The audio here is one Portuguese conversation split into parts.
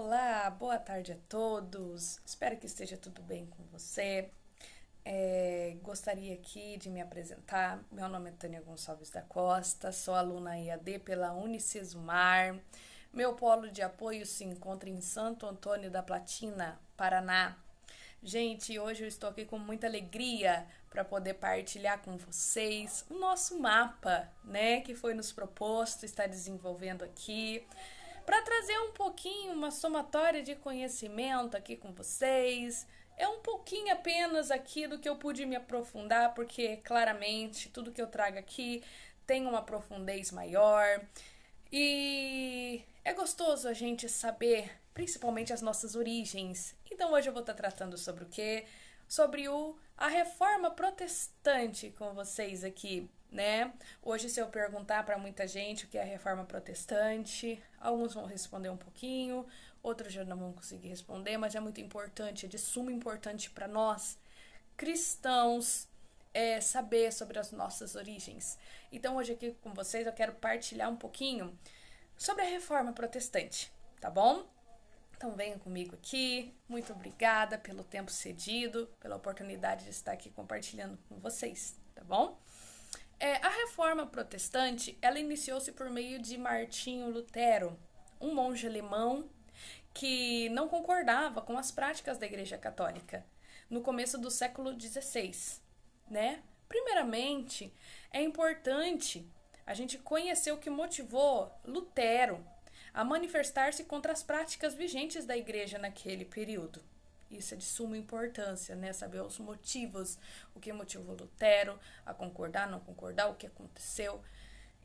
Olá, boa tarde a todos. Espero que esteja tudo bem com você. Gostaria aqui de me apresentar. Meu nome é Tânia Gonçalves da Costa, sou aluna EAD pela Unicesumar. Meu polo de apoio se encontra em Santo Antônio da Platina, Paraná. Gente, hoje eu estou aqui com muita alegria para poder partilhar com vocês o nosso mapa, né, que foi nos proposto, está desenvolvendo aqui, para trazer um pouquinho, uma somatória de conhecimento aqui com vocês. É um pouquinho apenas aqui do que eu pude me aprofundar, porque claramente tudo que eu trago aqui tem uma profundez maior. E é gostoso a gente saber, principalmente as nossas origens. Então hoje eu vou estar tratando sobre o quê? Sobre a reforma protestante com vocês aqui, né? Hoje, se eu perguntar para muita gente o que é a reforma protestante, alguns vão responder um pouquinho, outros já não vão conseguir responder, mas é muito importante, é de suma importância para nós, cristãos, saber sobre as nossas origens. Então, hoje aqui com vocês eu quero partilhar um pouquinho sobre a reforma protestante, tá bom? Então venham comigo aqui. Muito obrigada pelo tempo cedido, pela oportunidade de estar aqui compartilhando com vocês, tá bom? A reforma protestante, ela iniciou-se por meio de Martinho Lutero, um monge alemão que não concordava com as práticas da Igreja Católica no começo do século XVI, né? Primeiramente, é importante a gente conhecer o que motivou Lutero a manifestar-se contra as práticas vigentes da igreja naquele período. Isso é de suma importância, né? Saber os motivos, o que motivou Lutero a concordar, não concordar, o que aconteceu.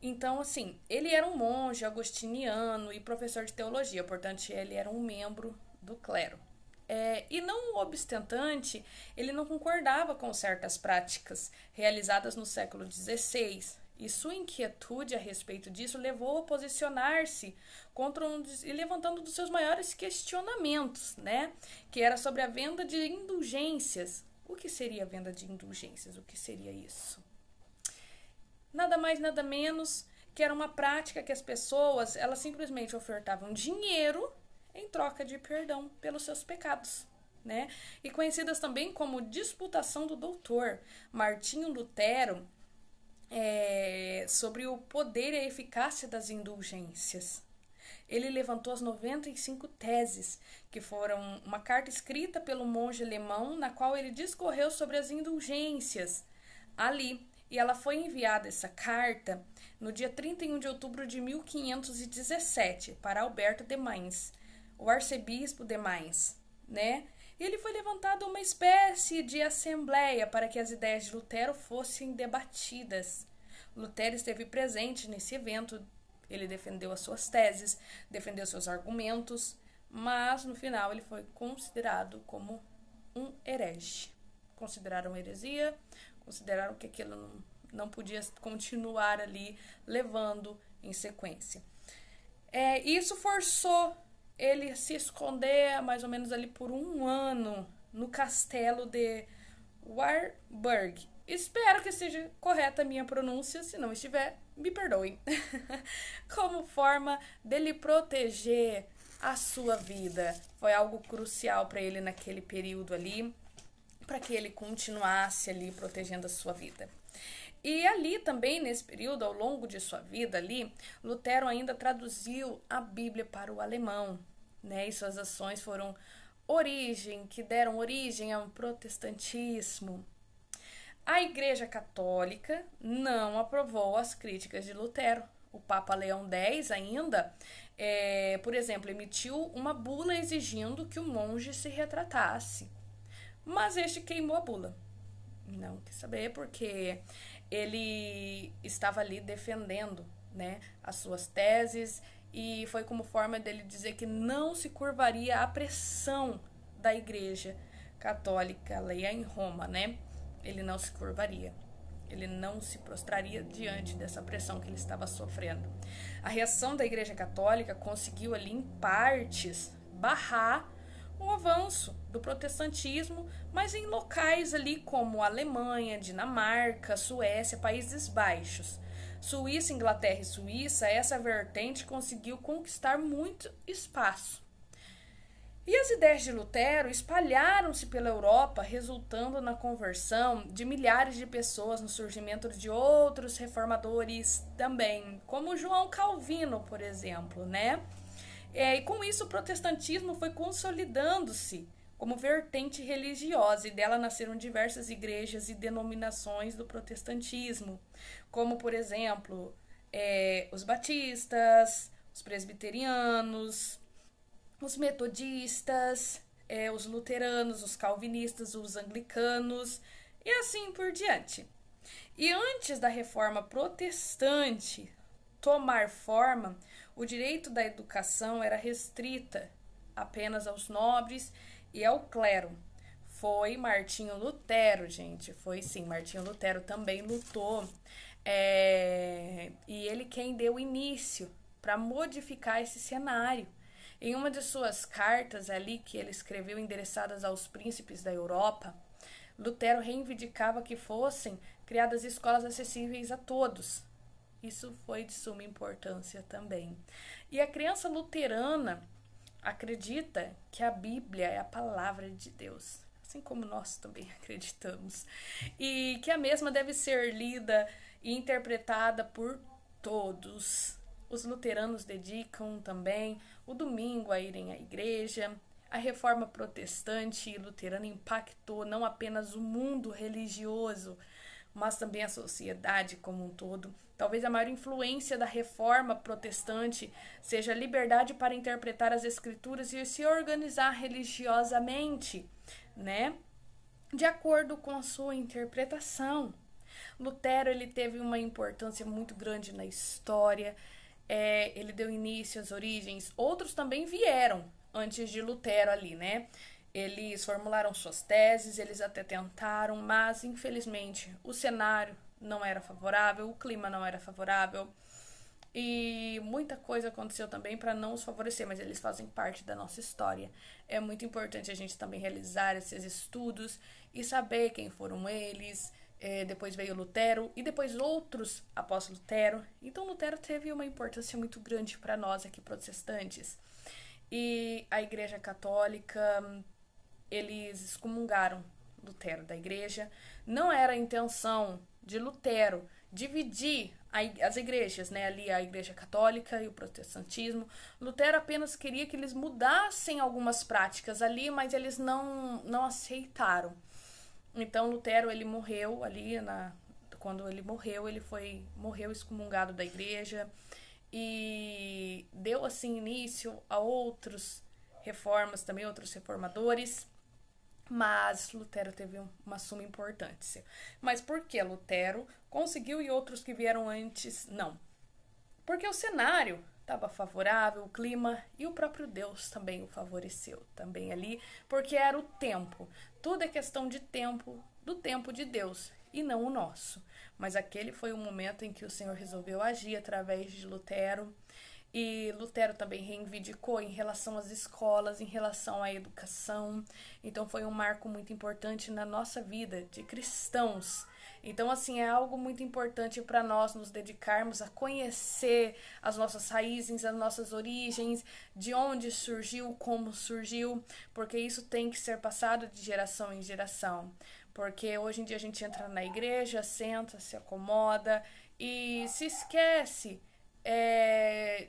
Então, assim, ele era um monge agostiniano e professor de teologia, portanto, ele era um membro do clero. E não obstante, ele não concordava com certas práticas realizadas no século XVI, e sua inquietude a respeito disso levou a posicionar-se contra e levantando dos seus maiores questionamentos, né? Que era sobre a venda de indulgências. O que seria a venda de indulgências? O que seria isso? Nada mais, nada menos que era uma prática que as pessoas, elas simplesmente ofertavam dinheiro em troca de perdão pelos seus pecados, né? E conhecidas também como disputação do doutor. Martinho Lutero, sobre o poder e a eficácia das indulgências. Ele levantou as 95 teses, que foram uma carta escrita pelo monge alemão, na qual ele discorreu sobre as indulgências ali. E ela foi enviada, essa carta, no dia 31 de outubro de 1517, para Alberto de Mainz, o arcebispo de Mainz, né? E ele foi levantado uma espécie de assembleia para que as ideias de Lutero fossem debatidas. Lutero esteve presente nesse evento, ele defendeu as suas teses, defendeu seus argumentos, mas no final ele foi considerado como um herege. Consideraram heresia, consideraram que aquilo não podia continuar ali levando em sequência. Isso forçou ele a se esconder mais ou menos ali por um ano no castelo de Warburg. Espero que seja correta a minha pronúncia, se não estiver, me perdoem. Como forma dele proteger a sua vida. Foi algo crucial para ele naquele período ali, para que ele continuasse ali protegendo a sua vida. E ali também, nesse período, ao longo de sua vida ali, Lutero ainda traduziu a Bíblia para o alemão, né? E suas ações foram que deram origem ao protestantismo. A Igreja Católica não aprovou as críticas de Lutero. O Papa Leão X ainda, por exemplo, emitiu uma bula exigindo que o monge se retratasse. Mas este queimou a bula. Não quis saber porque ele estava ali defendendo, né, as suas teses, e foi como forma dele dizer que não se curvaria à pressão da Igreja Católica lá em Roma, né? Ele não se curvaria. Ele não se prostraria diante dessa pressão que ele estava sofrendo. A reação da Igreja Católica conseguiu ali, em partes, barrar o avanço do protestantismo, mas em locais ali como Alemanha, Dinamarca, Suécia, Países Baixos, Suíça, Inglaterra e Suíça, essa vertente conseguiu conquistar muito espaço. E as ideias de Lutero espalharam-se pela Europa, resultando na conversão de milhares de pessoas, no surgimento de outros reformadores também, como João Calvino, por exemplo, né? E com isso o protestantismo foi consolidando-se como vertente religiosa, e dela nasceram diversas igrejas e denominações do protestantismo, como, por exemplo, os batistas, os presbiterianos, os metodistas, os luteranos, os calvinistas, os anglicanos e assim por diante. E antes da reforma protestante tomar forma, o direito da educação era restrita apenas aos nobres e ao clero. Foi Martinho Lutero, gente. Foi sim, Martinho Lutero também lutou. E ele quem deu início para modificar esse cenário. Em uma de suas cartas ali que ele escreveu endereçadas aos príncipes da Europa, Lutero reivindicava que fossem criadas escolas acessíveis a todos. Isso foi de suma importância também. E a criança luterana acredita que a Bíblia é a palavra de Deus, assim como nós também acreditamos, e que a mesma deve ser lida e interpretada por todos. Os luteranos dedicam também o domingo a irem à igreja. A reforma protestante e luterana impactou não apenas o mundo religioso, mas também a sociedade como um todo. Talvez a maior influência da reforma protestante seja a liberdade para interpretar as escrituras e se organizar religiosamente, né? De acordo com a sua interpretação. Lutero ele teve uma importância muito grande na história. Ele deu início às origens. Outros também vieram antes de Lutero ali, né? Eles formularam suas teses, eles até tentaram, mas infelizmente o cenário não era favorável, o clima não era favorável e muita coisa aconteceu também para não os favorecer, mas eles fazem parte da nossa história. É muito importante a gente também realizar esses estudos e saber quem foram eles. Depois veio Lutero e depois outros após Lutero. Então Lutero teve uma importância muito grande para nós aqui protestantes. E a Igreja Católica, eles excomungaram Lutero da igreja. Não era a intenção de Lutero dividir as igrejas, né? Ali a Igreja Católica e o protestantismo. Lutero apenas queria que eles mudassem algumas práticas ali, mas eles não aceitaram. Então Lutero ele morreu ali quando ele morreu, morreu excomungado da igreja e deu assim início a outros reformas, também outros reformadores. Mas Lutero teve uma suma importância. Mas por que Lutero conseguiu e outros que vieram antes não? Porque o cenário estava favorável, o clima e o próprio Deus também o favoreceu também ali, porque era o tempo. Tudo é questão de tempo, do tempo de Deus e não o nosso. Mas aquele foi o momento em que o Senhor resolveu agir através de Lutero. E Lutero também reivindicou em relação às escolas, em relação à educação. Então foi um marco muito importante na nossa vida de cristãos. Então, assim, é algo muito importante para nós nos dedicarmos a conhecer as nossas raízes, as nossas origens, de onde surgiu, como surgiu, porque isso tem que ser passado de geração em geração. Porque hoje em dia a gente entra na igreja, senta, se acomoda e se esquece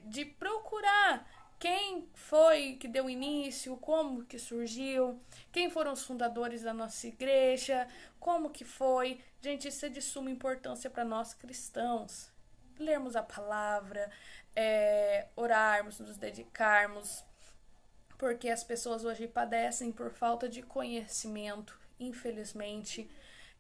de procurar quem foi que deu início, como que surgiu, quem foram os fundadores da nossa igreja, como que foi. Gente, isso é de suma importância para nós cristãos. Lermos a palavra, orarmos, nos dedicarmos, porque as pessoas hoje padecem por falta de conhecimento, infelizmente.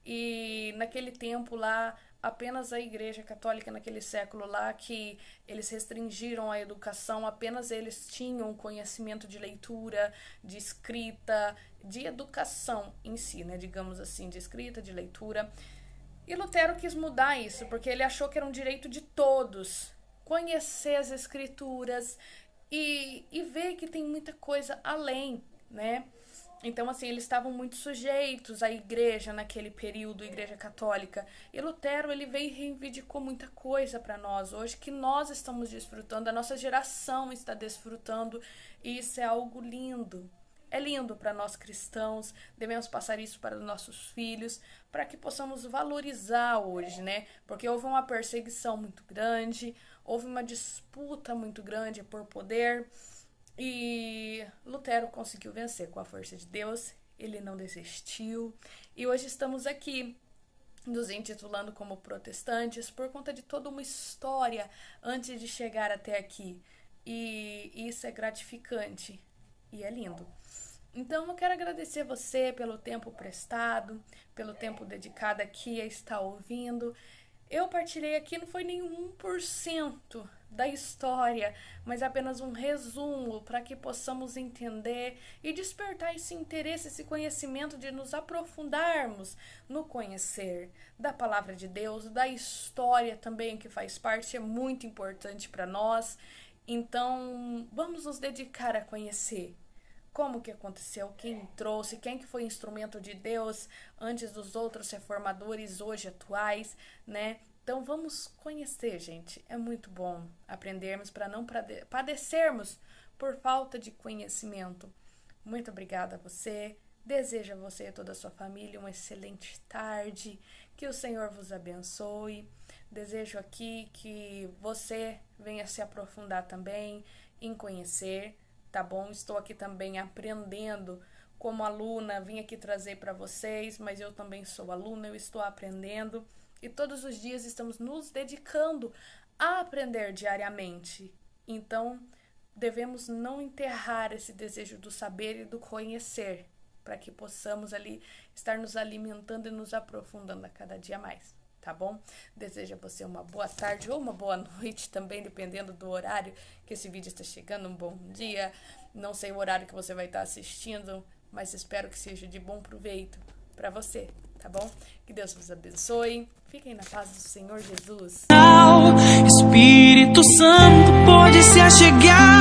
E naquele tempo lá, apenas a Igreja Católica, naquele século lá, que eles restringiram a educação, apenas eles tinham conhecimento de leitura, de escrita, de educação em si, né? Digamos assim, de escrita, de leitura. E Lutero quis mudar isso, porque ele achou que era um direito de todos conhecer as escrituras e ver que tem muita coisa além, né? Então, assim, eles estavam muito sujeitos à igreja naquele período, igreja católica. E Lutero, ele veio e reivindicou muita coisa para nós hoje, que nós estamos desfrutando, a nossa geração está desfrutando, e isso é algo lindo. É lindo para nós cristãos, devemos passar isso para os nossos filhos, para que possamos valorizar hoje, né? Porque houve uma perseguição muito grande, houve uma disputa muito grande por poder e Lutero conseguiu vencer com a força de Deus, ele não desistiu e hoje estamos aqui nos intitulando como protestantes por conta de toda uma história antes de chegar até aqui. E isso é gratificante e é lindo. Então eu quero agradecer você pelo tempo prestado, pelo tempo dedicado aqui a estar ouvindo. Eu partilhei aqui, não foi nenhum 1% da história, mas apenas um resumo para que possamos entender e despertar esse interesse, esse conhecimento de nos aprofundarmos no conhecer da palavra de Deus, da história também que faz parte, é muito importante para nós. Então, vamos nos dedicar a conhecer como que aconteceu, quem trouxe, quem que foi instrumento de Deus antes dos outros reformadores hoje atuais, né? Então vamos conhecer, gente. É muito bom aprendermos para não padecermos por falta de conhecimento. Muito obrigada a você. Desejo a você e a toda a sua família uma excelente tarde. Que o Senhor vos abençoe. Desejo aqui que você venha se aprofundar também em conhecer, tá bom? Estou aqui também aprendendo como aluna, vim aqui trazer para vocês, mas eu também sou aluna, eu estou aprendendo. E todos os dias estamos nos dedicando a aprender diariamente. Então, devemos não enterrar esse desejo do saber e do conhecer, para que possamos ali estar nos alimentando e nos aprofundando a cada dia mais, tá bom? Desejo a você uma boa tarde ou uma boa noite também, dependendo do horário que esse vídeo está chegando. Um bom dia, não sei o horário que você vai estar assistindo, mas espero que seja de bom proveito para você, tá bom? Que Deus vos abençoe. Fiquem na paz do Senhor Jesus. Espírito Santo pode se achegar.